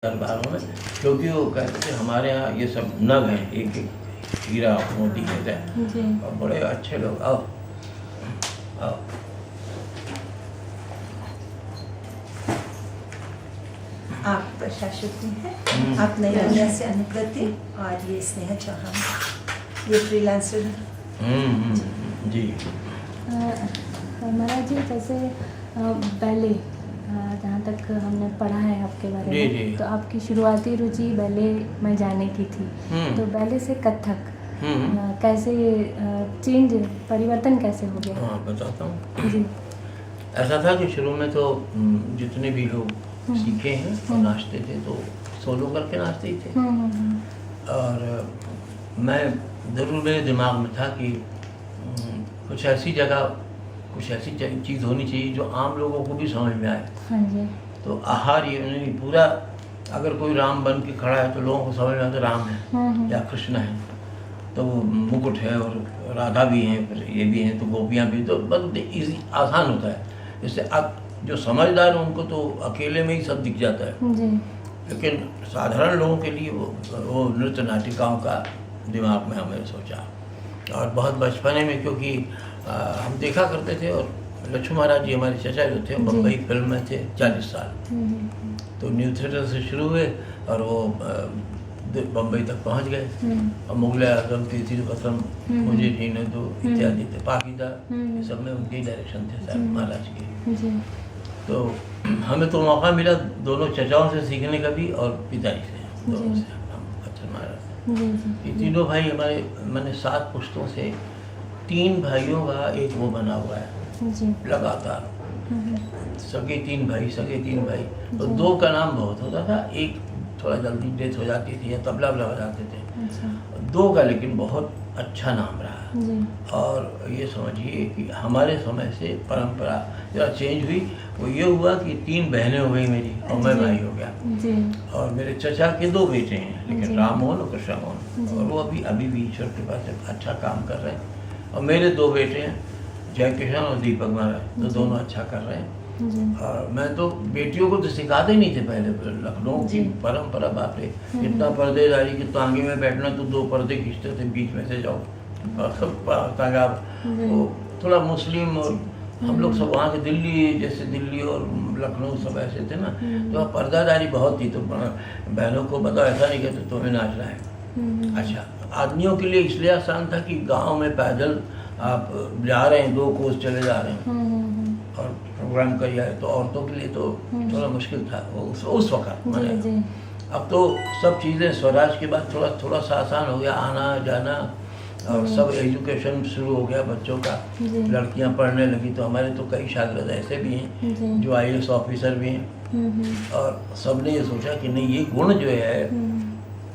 दरबारों में, क्योंकि वो कहते थे हमारे यहाँ ये सब नग हैं, एक एक हीरा मोती कहते हैं, और बड़े अच्छे लोग। आओ आओ। आप प्रशासक हैं, आप नई दुनिया से अनुकृति और ये स्नेहा चौहान, ये फ्रीलांसर। जी महाराज जी, जैसे बैले जहाँ तक हमने पढ़ा है आपके बारे में, जी। तो आपकी शुरुआती रुचि बैले में जाने की थी, तो बैले से कथक कैसे चेंज परिवर्तन कैसे हो गया? हाँ, बताता हूँ जी। ऐसा था कि शुरू में तो जितने भी लोग सीखे हैं और नाचते थे तो सोलो करके नाचते ही थे। और मैं ज़रूर मेरे दिमाग में था कि कुछ ऐसी जगह, कुछ ऐसी चीज़ होनी चाहिए जो आम लोगों को भी समझ में आए। हाँ जी। तो आहार ये नहीं, पूरा अगर कोई राम बन के खड़ा है तो लोगों को समझ में आता राम है या कृष्ण है, तो वो मुकुट है और राधा भी हैं, फिर ये भी हैं, तो गोपियाँ भी, तो बहुत इजी आसान होता है। इससे अब जो समझदार हैं उनको तो अकेले में ही सब दिख जाता है जी। लेकिन साधारण लोगों के लिए वो नृत्य नाटिकाओं का दिमाग में हमें सोचा। और बहुत बचपने में, क्योंकि हम देखा करते थे, और लक्ष्मण महाराज जी हमारे चचा जो थे बम्बई फिल्म में थे 40 साल, तो न्यू थिएटर से शुरू हुए और वो बम्बई तक पहुंच गए। और मुगल आजम, तीसरी कसम, मुझे जीने दो इत्यादि थे, पाकीज़ा, ये सब में उनके डायरेक्शन थे सर महाराज के। तो हमें तो मौका मिला दोनों चचाओं से सीखने का भी और पिताजी से, दोनों से हम बच्चन महाराज। ये तीनों भाई हमारे, मैंने 7 पुश्तों से 3 भाइयों का एक वो बना हुआ है लगातार, सगे 3 भाई, तो 2 का नाम बहुत होता था, एक थोड़ा जल्दी डेथ हो जाती थी या तबला बजाते थे। 2 का लेकिन बहुत अच्छा नाम रहा। और ये समझिए कि हमारे समय से परंपरा जरा चेंज हुई। वो ये हुआ कि 3 बहनें हो गई मेरी और मैं भाई हो गया। और मेरे चचा के 2 बेटे हैं, लेकिन राम मोहन और कृष्ण मोहन, और वो अभी भी ईश्वर के पास अच्छा काम कर रहे हैं। और मेरे 2 बेटे हैं, जय किशन और दीपक महाराज, तो दोनों अच्छा कर रहे हैं। और मैं तो बेटियों को तो सिखाते ही नहीं थे पहले। लखनऊ की परंपरा, बाप रे, इतना पर्देदारी कि तांगे में बैठना तो 2 पर्दे खींचते थे, बीच में से जाओ तांगा। वो थोड़ा मुस्लिम, और हम लोग सब वहाँ के दिल्ली और लखनऊ सब ऐसे थे ना, तो पर्दादारी बहुत थी। तो बहनों को बताओ ऐसा नहीं कहते तुम्हें नाचना है। अच्छा, आदमियों के लिए इसलिए आसान था कि गाँव में पैदल आप जा रहे हैं, 2 कोस चले जा रहे हैं और प्रोग्राम कर जाए, तो औरतों के लिए तो थोड़ा मुश्किल था उस वक्त। मैंने अब तो सब चीज़ें स्वराज के बाद थोड़ा सा आसान हो गया, आना जाना, और सब एजुकेशन शुरू हो गया बच्चों का, लड़कियां पढ़ने लगी। तो हमारे तो कई शागिर्द ऐसे भी हैं जो IAS ऑफिसर भी हैं, और सबने ये सोचा कि नहीं, ये गुण जो है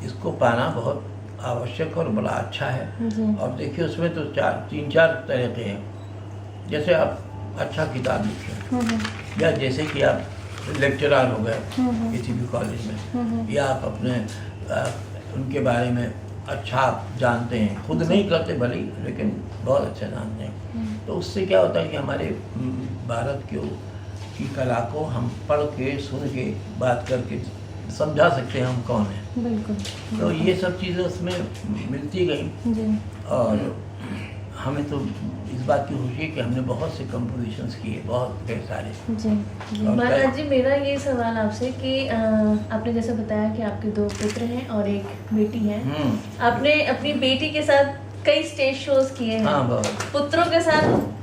इसको पाना बहुत आवश्यक और बड़ा अच्छा है। और देखिए उसमें तो 3-4 तरह के हैं। जैसे आप अच्छा किताब लिखें, या जैसे कि आप लेक्चरर हो गए किसी भी कॉलेज में, या आप अपने उनके बारे में अच्छा जानते हैं, खुद नहीं करते भले, लेकिन बहुत अच्छा जानते हैं। तो उससे क्या होता है कि हमारे भारत की कला को हम पढ़ के, सुन के, बात करके समझा सकते हैं हम कौन हैं। बिल्कुल। तो ये सब चीज़ें उसमें मिलती गई। और हमें तो इस बात की खुशी है कि हमने बहुत से कंपोजिशंस किए, बहुत ढेर सारे। महाराज जी, मेरा ये सवाल आपसे कि आपने जैसे बताया कि आपके 2 पुत्र हैं और एक बेटी है। आपने अपनी बेटी के साथ कई स्टेज शोज किए हैं। हाँ, बहुत। पुत्रों के साथ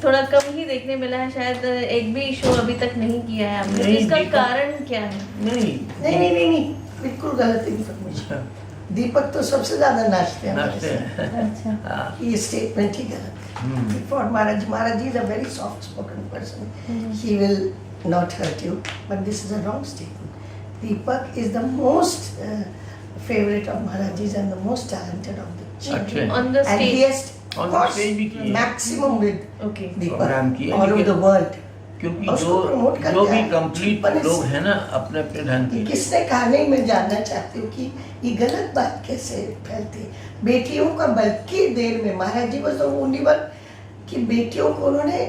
थोड़ा कम ही देखने मिला है, शायद एक भी शो अभी तक नहीं किया है आपने। इसका कारण क्या है? नहीं, बिल्कुल गलत इन्फॉर्मेशन। दीपक तो सबसे ज्यादा नाचते हैं। अच्छा। ये स्टेटमेंट ही गलत है। For Maharaj ji is a very soft spoken person, he will not hurt you, but this is a wrong statement. Deepak is the most favorite of Maharaji's and the most talented of the children. On the and he has On the stage भी किए। maximum with programme Deepak किए, all over the world. क्योंकि उसको promote करते जो भी हैं। Complete लोग हैं ना, अपने अपने ढंग के। किसने कहा, नहीं, मैं जानना चाहती हूँ कि ये गलत बात कैसे फैलती है। बेटियों का बल्कि देर में महाराज जी was the only one कि बेटियों को उन्होंने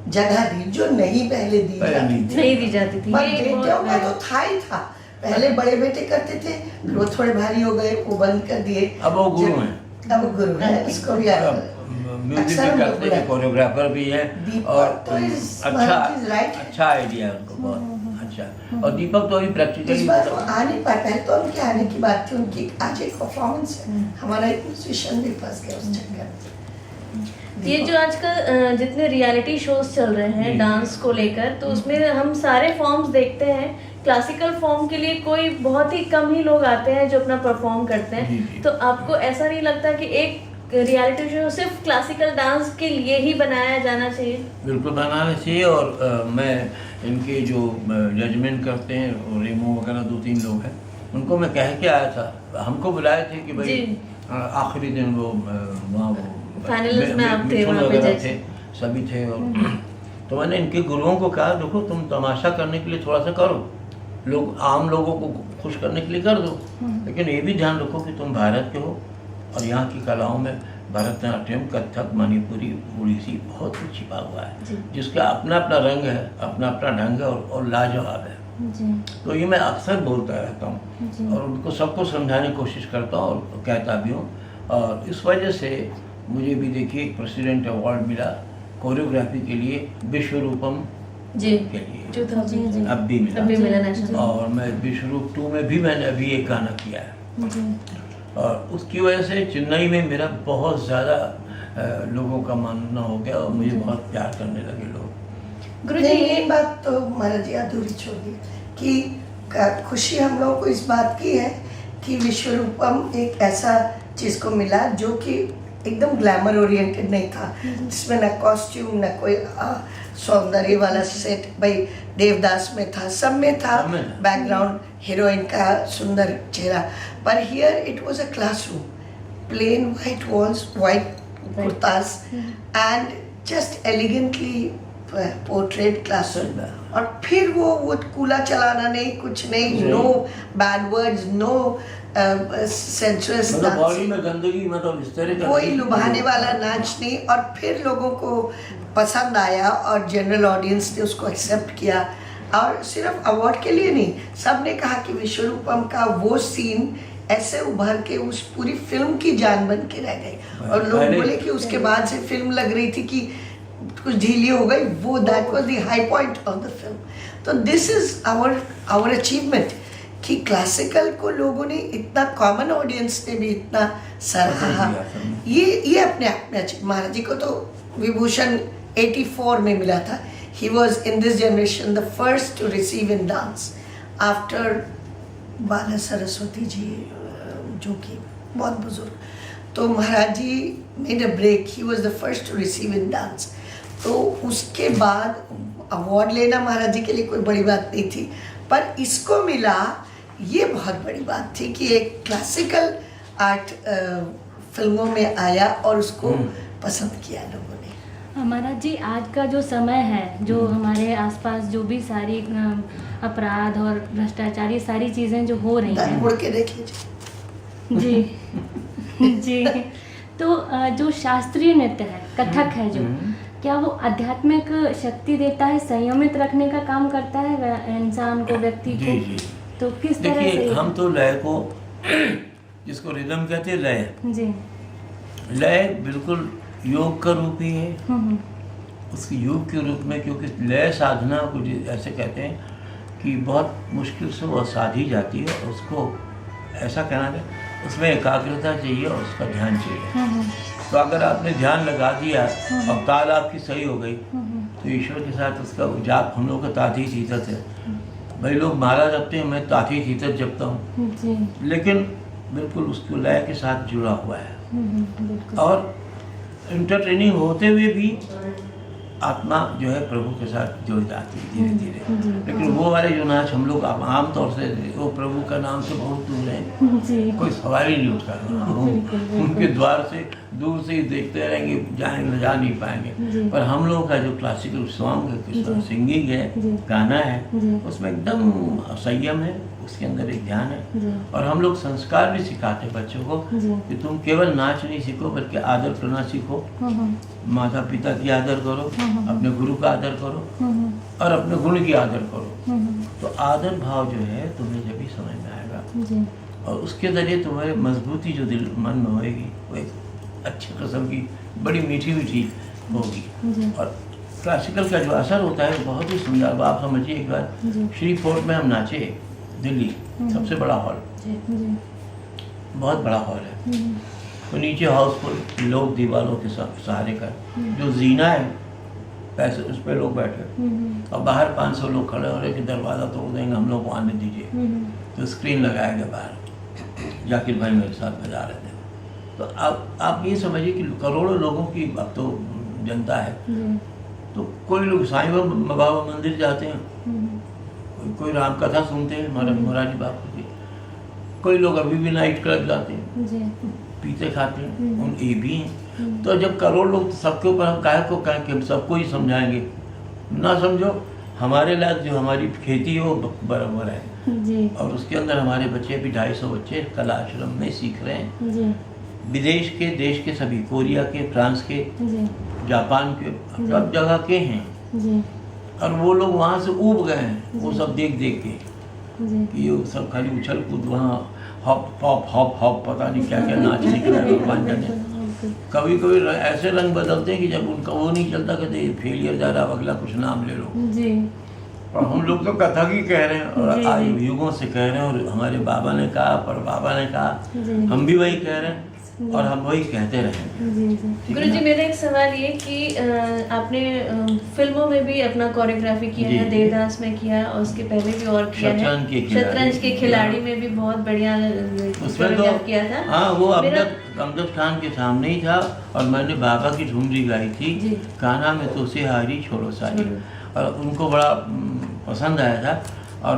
जगह दी जो नहीं पहले दी जाती थी। नहीं दी जाती थी। पर बेटियों का तो था ही था। पहले बड़े बेटे करते थे, फिर वो थोड़े भारी हो गए, वो बंद कर दिए। अब वो गुरु हैं। अब वो गुरु है, इसको भी म्यूजिक भी करते हैं, कोरियोग्राफर भी हैं और तो अच्छा आइडिया है उनको, बहुत अच्छा। और दीपक तो अभी इस प्रैक्टिकली बार वो आ नहीं पाए, पहले तो उनके आने की बात थी, उनकी आज एक परफॉर्मेंस है, हमारा एक म्यूजिशियन भी फंस गया उस चक्कर में। ये जो आजकल जितने रियलिटी शोज चल रहे हैं डांस को लेकर, तो उसमें हम सारे फॉर्म्स देखते हैं। क्लासिकल फॉर्म के लिए कोई बहुत ही कम ही लोग आते हैं जो अपना परफॉर्म करते हैं। तो आपको ऐसा नहीं लगता कि एक रियलिटी शो सिर्फ क्लासिकल डांस के लिए ही बनाया जाना चाहिए? बिल्कुल बनाना चाहिए। और मैं इनके जो जजमेंट करते हैं, और रेमो वगैरह 2-3 लोग हैं, उनको मैं कह के आया था, हमको बुलाए थे कि भाई आखिरी दिन वो वहाँ वो फाइनलिस्ट में आप थे, वहाँ पे जज थे, सभी थे। और तो मैंने इनके गुरुओं को कहा, देखो तुम तमाशा करने के लिए थोड़ा सा करो, लोग आम लोगों को खुश करने के लिए कर दो, लेकिन ये भी ध्यान रखो कि तुम भारत के हो और यहाँ की कलाओं में भरतनाट्यम, कथक, मणिपुरी, उड़ीसी बहुत कुछ छिपा हुआ है, जिसका अपना अपना रंग है, अपना अपना ढंग है और लाजवाब है। तो ये मैं अक्सर बोलता रहता हूँ और उनको सबको समझाने की कोशिश करता हूँ और कहता भी हूँ। और इस वजह से मुझे भी देखिए एक प्रेसिडेंट अवार्ड मिला कोरियोग्राफी के लिए, विश्वरूपम जी के लिए जी। अब भी मिला नेशनल। और मैं विश्वरूप 2 में भी मैंने अभी एक गाना किया है। और उसकी वजह से चेन्नई में मेरा बहुत ज़्यादा लोगों का मानना हो गया और मुझे बहुत प्यार करने लगे लोग। गुरुजी ये बात तो महाराज जी अधूरी छोड़ दी कि खुशी हम लोगों को इस बात की है कि विश्वरूपम एक ऐसा चीज़ को मिला जो कि एकदम ग्लैमर ओरिएंटेड नहीं था, जिसमें ना कॉस्ट्यूम ना कोई सौंदर्य वाला सेट, भाई देवदास में था, सब में था बैकग्राउंड, हीरोइन का सुंदर चेहरा, पर here it was a classroom, plain white walls, white kurtas and just elegantly portrait classroom. और फिर वो कूला चलाना नहीं, कुछ नहीं, no bad words, no sensuous मतलब बॉडी में गंदगी, मतलब इस तरह का कोई लुभाने वाला नाच नहीं। और फिर लोगों को पसंद आया और जनरल ऑडियंस ने उसको एक्सेप्ट किया। और सिर्फ अवार्ड के लिए नहीं, सब ने कहा कि विश्वरूपम का वो सीन ऐसे उभर के उस पूरी फिल्म की जान बन के रह गई। और लोग बोले कि उसके बाद से फिल्म लग रही थी कि कुछ ढीली हो गई, वो that was the high point of the film. तो दिस इज आवर अचीवमेंट कि क्लासिकल को लोगों ने इतना, कॉमन ऑडियंस ने भी इतना सराहा। ये अपने आप में महाराज जी को तो विभूषण 84 में मिला था। He was in this generation the first to receive in dance after Bala Saraswati ji, जो कि बहुत बुजुर्ग। तो Maharaj ji made a break, he was the first to receive in dance. तो उसके बाद अवार्ड लेना महाराज जी के लिए कोई बड़ी बात नहीं थी, पर इसको मिला, ये बहुत बड़ी बात थी कि एक क्लासिकल आर्ट फिल्मों में आया और उसको पसंद किया लोगों ने। महाराज जी आज का जो समय है, जो हमारे आसपास जो भी सारी अपराध और भ्रष्टाचार, ये सारी चीज़ें जो हो रही हैं, मुड़ के देख लीजिए जी जी। तो जो शास्त्रीय नृत्य है, कथक है, जो क्या वो आध्यात्मिक शक्ति देता है, संयमित रखने का काम करता है इंसान को, व्यक्ति को? जी। तो किस तरह से? हम तो लय को, जिसको रिदम कहते हैं, लय जी, लय बिल्कुल योग का रूप ही है। उसकी योग के रूप में, क्योंकि लय साधना को ऐसे कहते हैं कि बहुत मुश्किल से वो साधी जाती है, और उसको ऐसा कहना है, उसमें एकाग्रता चाहिए और उसका ध्यान चाहिए। तो अगर आपने ध्यान लगा दिया और ताल आपकी सही हो गई, तो ईश्वर के साथ उसका जाप, हम लोग का ताती चीतत है भाई, लोग माला जपते हैं, मैं ताती चीतत जपता हूँ, लेकिन बिल्कुल उसको लय के साथ जुड़ा हुआ है। और इंटरट्रेनिंग होते हुए भी आत्मा जो है प्रभु के साथ जुड़ जाती है धीरे धीरे। लेकिन वो वाले जो नाच हम लोग आम तौर से वो प्रभु का नाम से बहुत दूर हैं, कोई सवाल ही नहीं उठता। उनके द्वार से दूर से ही देखते रहेंगे, जाएंगे, जा नहीं पाएंगे। पर हम लोगों का जो क्लासिकल सॉन्ग है, सिंगिंग है, गाना है, उसमें एकदम संयम है, उसके अंदर एक ध्यान है। और हम लोग संस्कार भी सिखाते हैं बच्चों को कि तुम केवल नाच नहीं सीखो, बल्कि आदर करना सीखो, माता पिता की आदर करो, अपने गुरु का आदर करो और अपने गुण की आदर करो। तो आदर भाव जो है तुम्हें जब भी जी और उसके ज़रिए तुम्हारी मजबूती जो दिल मन में होएगी वो एक अच्छी किस्म की बड़ी मीठी मीठी होगी। जी और क्लासिकल का जो असर होता है वो बहुत ही सुंदर। अब आप समझिए एक बार जी श्री फोर्ट में हम नाचे, दिल्ली सबसे बड़ा हॉल, जी जी बहुत बड़ा हॉल है, तो नीचे हाउसफुल लोग दीवारों के सहारे का, जो जीना है पैसे उस पर लोग बैठे और बाहर 500 लोग खड़े हो रहे कि दरवाज़ा तोड़ देंगे, हम लोग को आने दीजिए। तो स्क्रीन लगाया गया बाहर, जाकिर भाई मेरे साथ बजा रहे थे। तो अब आप ये समझिए कि करोड़ों लोगों की अब तो जनता है, तो कोई लोग साईं बाबा मंदिर जाते हैं, कोई राम कथा सुनते हैं हमारे मोरारी बापू की, कोई लोग अभी भी नाइट क्लब जाते हैं, जी पीते खाते हैं, उन ये भी हैं। तो जब करोड़ लोग सबके ऊपर हम काहे को कहें कि हम सबको ही समझाएंगे, ना समझो हमारे लायक जो हमारी खेती है वो बराबर है। जी और उसके अंदर हमारे बच्चे भी 250 बच्चे कला आश्रम में सीख रहे हैं, जी विदेश के देश के सभी, कोरिया के, फ्रांस के, जी जापान के, सब जगह के हैं। जी और वो लोग वहाँ से ऊब गए हैं वो सब देख देख के जी कि ये सब खाली उछल कूद, वहाँ हॉप हॉप हॉप हॉप पता नहीं क्या क्या नाच निकला है भगवान जाने। कभी कभी ऐसे रंग बदलते हैं कि जब उनका वो नहीं चलता कहते फेलियर जा रहा, अगला कुछ नाम ले लो। जी और हम लोग तो कथा ही कह रहे हैं और जी, आज जी। युगों से कह रहे हैं, और हमारे बाबा ने कहा, पर बाबा ने कहा, जी। हम भी वही कह रहे हैं और हम वही कहते रहेंगे। जी जी ठीक है गुरुजी, ना? मेरा एक सवाल ये कि आपने फिल्मों में भी अपना कोरियोग्राफी किया जी, है, जी। देवदास में किया है और उसके पहले भी और किया है, शतरंज के खिलाड़ी। शतरंज के खिलाड़ी में भी बहुत बढ़िया उसमें तो कोरियोग्राफ किया था। हाँ, वो मेरा- अमजद खान के सामने ही था और मैंने बाबा की ठुमरी गाई थी, जी। गाना में तो से हारी छोड़ो सारी, छोड़ो। और उनको बड़ा पसंद आया था। और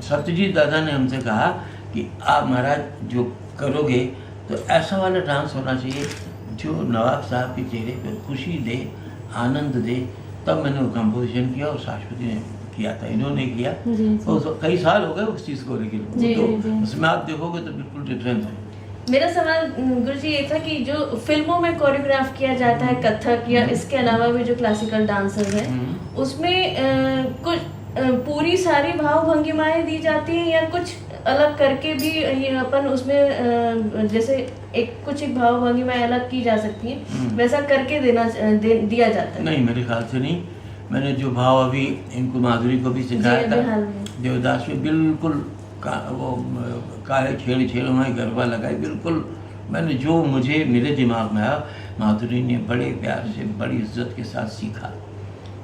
सत्यजीत दादा ने हमसे कहा कि आप महाराज जो करोगे तो ऐसा वाला डांस होना चाहिए जो नवाब साहब के चेहरे पे खुशी दे, आनंद दे। तब मैंने वो कंपोजिशन किया और शाश्वती ने किया था, इन्होंने किया। जी, जी। तो कई साल हो गए उस चीज़ को, लेकिन वो जी, तो जी। उसमें आप देखोगे तो बिल्कुल डिफरेंस है। मेरा सवाल गुरुजी ये था कि जो फिल्मों में कोरियोग्राफ किया जाता है कथक या इसके अलावा भी जो क्लासिकल डांसर्स हैं, उसमें कुछ पूरी सारी भाव भंगिमाएं दी जाती हैं या कुछ अलग करके भी ये अपन उसमें जैसे कुछ एक भाव भंगिमाएं अलग की जा सकती हैं, वैसा करके दिया जाता है? नहीं, मेरे ख्याल से नहीं। मैंने जो भाव अभी इनको माधुरी को भी सिखाया जी, था अभी हाल में। देवदास में, बिल्कुल वो काहे छेड़ छेड़ में गरबा लगाई, बिल्कुल मैंने जो मुझे मेरे दिमाग में आया, माधुरी ने बड़े प्यार से बड़ी इज्जत के साथ सीखा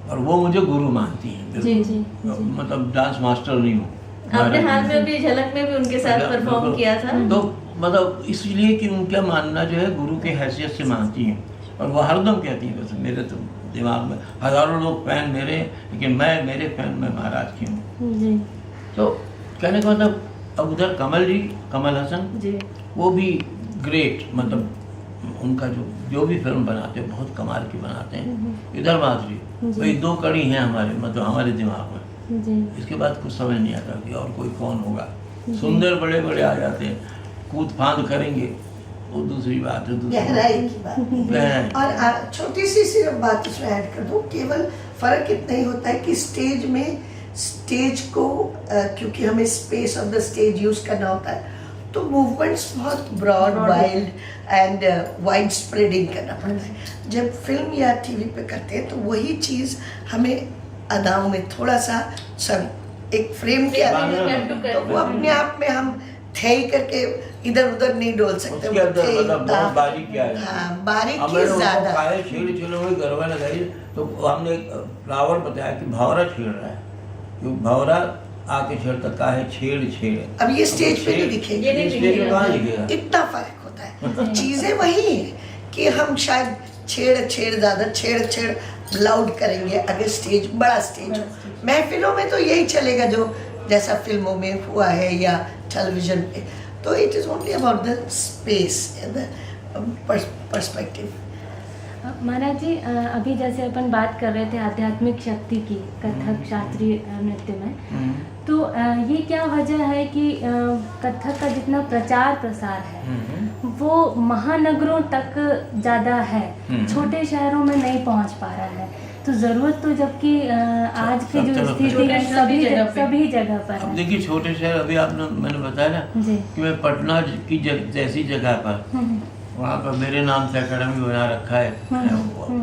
और वो मुझे गुरु मानती हैं। जी, जी, मतलब डांस मास्टर नहीं हूँ। आपने हाल में अभी झलक में भी उनके साथ परफॉर्म किया था। तो मतलब इसलिए कि उनका मानना जो है गुरु के हैसियत से मानती हैं और वो हरदम कहती हैं। वैसे मेरे तो दिमाग में हजारों लोग फैन मेरे, लेकिन मेरे फैन में महाराज की हूँ। जी तो कहने का मतलब, अब उधर कमल जी, कमल हसन, जी वो भी ग्रेट, मतलब उनका जो भी फिल्म बनाते हैं बहुत कमाल की बनाते हैं। इधर माधुरी, वही दो कड़ी हैं हमारे, मतलब हमारे दिमाग में। जी इसके बाद कुछ समझ नहीं आता कि और कोई कौन होगा। सुंदर बड़े बड़े आ जाते हैं, कूद फांद करेंगे, वो दूसरी बात है। गहराई की बात गहराई। और छोटी सी सिर्फ बात उसमें ऐड कर दूं, केवल फर्क इतना ही होता है कि स्टेज में स्टेज को क्योंकि हमें space of the stage use करना होता है, तो मूवमेंट्स बहुत broad, wild and wide spreading करना पड़ता है। जब फिल्म या टीवी पे करते हैं तो वही चीज़ हमें अदाओं में थोड़ा सा एक फ्रेम के अंदर, तो वो अपने आप में हम थे करके इधर उधर नहीं डोल सकते। उसके अंदर मतलब बहुत बारीक क्या है। हाँ, बारीकी हमने ज्यादा। काहे छेड़ में गरबा लगाई, तो हमने एक फ्लावर बताया कि भंवरा छेड़ रहा है, क्यों भंवरा आके छेड़ता, काहे छेड़। अब ये स्टेज पे नहीं दिखेगा, ये नहीं स्टेज पे कहाँ दिखेगा? इतना फर्क होता है। चीजें वही है कि हम शायद छेड़ ज्यादा छेड़ लाउड करेंगे अगर स्टेज बड़ा स्टेज हो। महफिलों में तो यही चलेगा जो जैसा फिल्मों में हुआ है या टेलीविजन पे, तो it is only about the space and the perspective. Maharaj ji, अभी जैसे अपन बात कर रहे थे आध्यात्मिक शक्ति की कथक शास्त्रीय नृत्य में, तो ये क्या वजह है कि कथक का जितना प्रचार प्रसार है वो महानगरों तक ज़्यादा है, छोटे शहरों में नहीं पहुंच पा रहा है? तो जरूरत तो जबकि आज की जो सब स्थिति है सभी जगह पर अब है। देखिए छोटे शहर, अभी आपने मैंने बताया ना जी। कि मैं पटना की जैसी जगह पर वहाँ पर मेरे नाम से एकेडमी बना रखा है,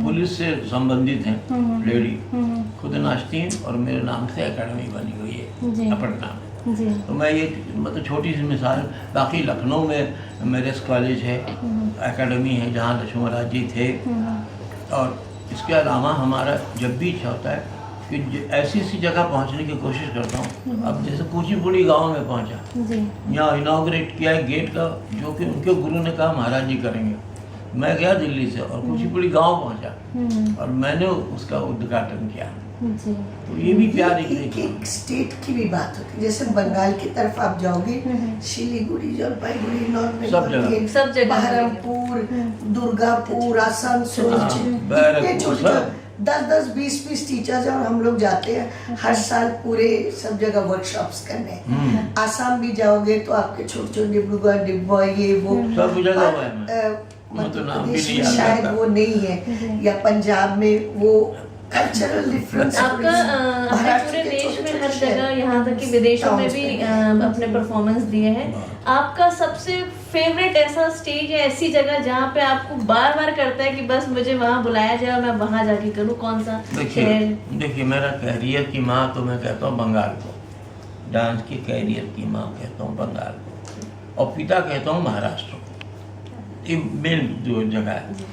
पुलिस से संबंधित हैं लेडी खुद नाचती हैं और मेरे नाम से एकेडमी बनी हुई जी। है पटना में। जी। तो मैं ये मतलब छोटी सी मिसाल, बाकी लखनऊ में मेरेस कॉलेज है, एकेडमी है जहाँ लक्ष्मण महाराज जी थे। और इसके अलावा हमारा जब भी इच्छा होता है कि ऐसी सी जगह पहुँचने की कोशिश करता हूँ। अब जैसे कुचिपुड़ी गांव में पहुँचा, जी। यहाँ इनाग्रेट किया है गेट का, जो कि उनके गुरु ने कहा महाराज जी करेंगे। मैं गया दिल्ली से और कुचिपुड़ी गांव पहुँचा और मैंने उसका उद्घाटन किया। जी। तो ये भी प्यार एक स्टेट की भी बात होती है। जैसे बंगाल की तरफ आप जाओगे, सिलीगुड़ी, जलपाईगुड़ी, नॉर्थ सब जगह। बहरमपुर, दुर्गापुर, आसनसोल, बैरकपुर, छोटे 10-10, 20-20 टीचर्स हैं और हम लोग जाते हैं हर साल पूरे सब जगह वर्कशॉप्स करने। आसाम भी जाओगे तो आपके छोटे छोटे डिब्रूगढ़, डिब्बोई, ये वो सब जगह हुआ है। मध्य प्रदेश में शायद वो नहीं है, या पंजाब में वो कल्चरल डिफरेंस। आपका पूरे देश में हर जगह, यहाँ तक कि विदेशों में भी अपने परफॉर्मेंस दिए हैं। आपका सबसे फेवरेट ऐसा स्टेज है, ऐसी जगह जहाँ पे आपको बार बार करता है कि बस मुझे वहाँ बुलाया जाए और मैं वहाँ जाके करूँ, कौन सा? देखिए मेरा कैरियर की माँ तो मैं कहता हूँ बंगाल को, डांस के कैरियर की माँ कहता हूँ बंगाल को, और पिता कहता हूँ महाराष्ट्र को। ये मेन जो जगह है।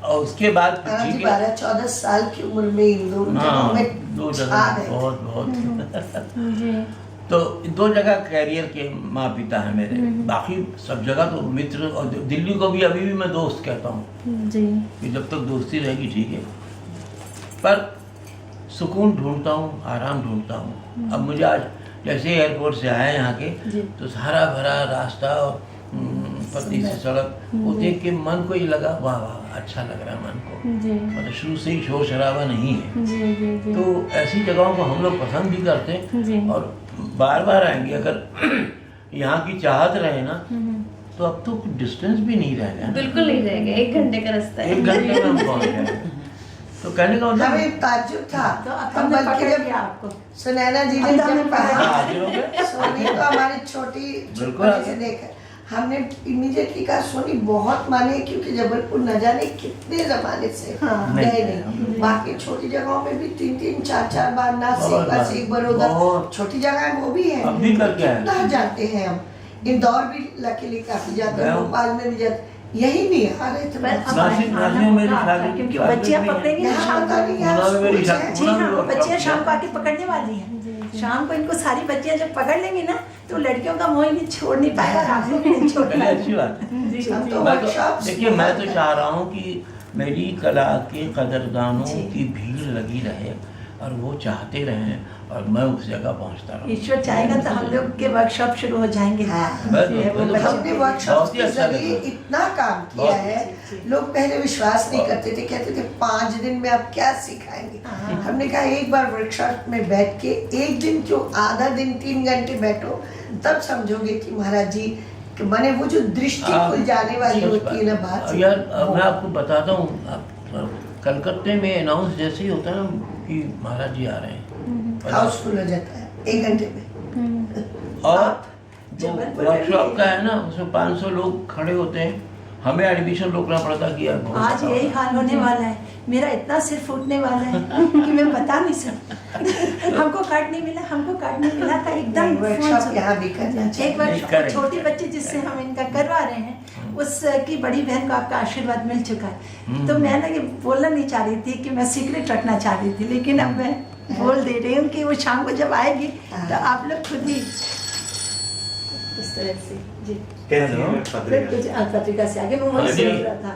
और उसके बाद 12-14 साल की उम्र में इंदौर में दो जगह बहुत तो दो जगह कैरियर के माँ पिता हैं मेरे। बाकी सब जगह तो मित्र, और दिल्ली को भी अभी भी मैं दोस्त कहता हूँ कि जब तक दोस्ती रहेगी ठीक है, पर सुकून ढूंढता हूँ, आराम ढूंढता हूँ। अब मुझे आज जैसे एयरपोर्ट से आया यहाँ के तो हरा भरा रास्ता और पतली सी सड़क, वो देख के मन को ये लगा वाह वाह अच्छा लग रहा है मन को। मतलब शुरू से ही शोर शराबा नहीं है। तो ऐसी जगहों को हम लोग पसंद भी करते हैं और बार बार आएंगे। अगर यहाँ की चाहत रहे ना तो अब तो डिस्टेंस भी नहीं रहेगा। बिल्कुल नहीं रहेगा, 1 घंटे का रास्ता है, 1 घंटे में हम पहुँच जाएंगे। तो कहने का मतलब हमें ताज्जुब था हम बल्कि जब आपको सुनैना जी ने जब कहा सोनी को हमारी छोटी से देखा, हमने इमीडिएटली कहा सोनी बहुत माने, क्योंकि जबलपुर न जाने कितने जमाने से गए नहीं। बाकी छोटी जगहों में भी 3-3, 4-4 बार नासिक, बड़ौदा छोटी जगह वो भी है, कितना जाते हैं हम। इंदौर भी लकीली काफी जाते हैं, भोपाल में भी जाते, यही नहीं आ रहे थे। क्योंकि बच्चियां पकड़ेंगी शाम को, जी हाँ, वो बच्चियां शाम को आके पकड़ने वाली हैं। शाम को इनको सारी बच्चियां जब पकड़ लेंगी ना तो लड़कियों का मोह नहीं छोड़ नहीं पाएगा, आपको भी नहीं छोड़ना। अच्छी बात है। देखिए मैं तो चाह रहा हूँ कि मेरी कला के कदरदानों की भीड़ लगी रहे और वो चाहते रहें और मैं उस जगह पहुँचता रहूँ। ईश्वर चाहेगा तो हम लोग के वर्कशॉप शुरू हो जाएंगे। हमने वर्कशॉप के जरिए इतना काम किया है, लोग पहले विश्वास नहीं करते थे, कहते थे 5 दिन में आप क्या सिखाएंगे। हमने कहा एक बार वर्कशॉप में बैठ के 1 दिन क्यों, आधा दिन 3 घंटे बैठो, तब समझोगे कि महाराज जी कि मैंने वो जो दृष्टि खुल जाने वाली होती है ना बात। यार मैं आपको बताता हूँ, कलकत्ते में अनाउंस जैसे ही होता है ना कि महाराज जी आ रहे हैं, हाउसफुल हो जाता है 1 घंटे में। और जो वर्कशॉप का है ना उसमें 500 लोग खड़े होते हैं, हमें एडमिशन रोकना पड़ता कि यार आज यही हाल होने वाला है। मेरा इतना सिर फूटने वाला है कि मैं बता नहीं सकती। हमको कार्ड नहीं मिला, था एकदम। वर्कशॉप यहाँ भी करना चाहिए। एक वर्कशॉप छोटी बच्ची जिससे हम इनका करवा रहे हैं, उसकी बड़ी बहन को आपका आशीर्वाद मिल चुका है। तो मैं ना ये बोलना नहीं चाह रही थी कि मैं सीक्रेट रखना चाह रही थी, लेकिन अब मैं बोल दे रही हूँ कि वो शाम को जब आएगी तो आप लोग खुद ही इस तरह से जी पत्रिका से आगे वो मुझे रहा था।